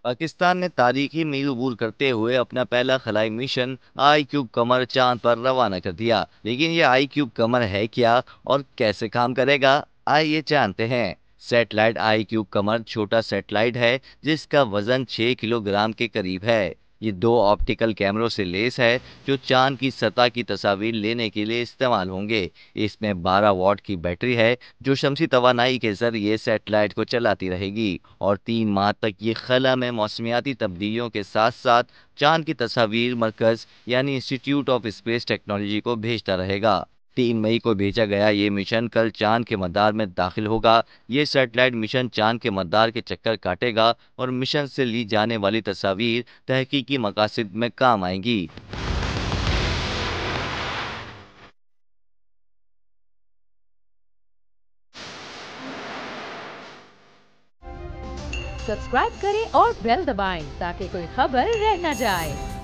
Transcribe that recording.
पाकिस्तान ने तारीखी मील अबूर करते हुए अपना पहला खलाई मिशन आई क्यूब कमर चांद पर रवाना कर दिया। लेकिन ये आई क्यूब कमर है क्या और कैसे काम करेगा, आइए जानते हैं। सैटेलाइट आई क्यूब कमर छोटा सैटेलाइट है जिसका वजन 6 किलोग्राम के करीब है। ये दो ऑप्टिकल कैमरों से लैस है जो चांद की सतह की तस्वीर लेने के लिए इस्तेमाल होंगे। इसमें 12 वॉट की बैटरी है जो शमसी तवानाई के जरिए सैटेलाइट को चलाती रहेगी और 3 माह तक ये खला में मौसमियाती तब्दीलियों के साथ साथ चांद की तस्वीर मरकज यानी इंस्टीट्यूट ऑफ स्पेस टेक्नोलॉजी को भेजता रहेगा। 3 मई को भेजा गया ये मिशन कल चांद के मदार में दाखिल होगा। ये सैटेलाइट मिशन चांद के मदार के चक्कर काटेगा और मिशन से ली जाने वाली तस्वीर तहकीकी मकासद में काम आएंगी। सब्सक्राइब करें और बेल दबाएं ताकि कोई खबर रह न जाए।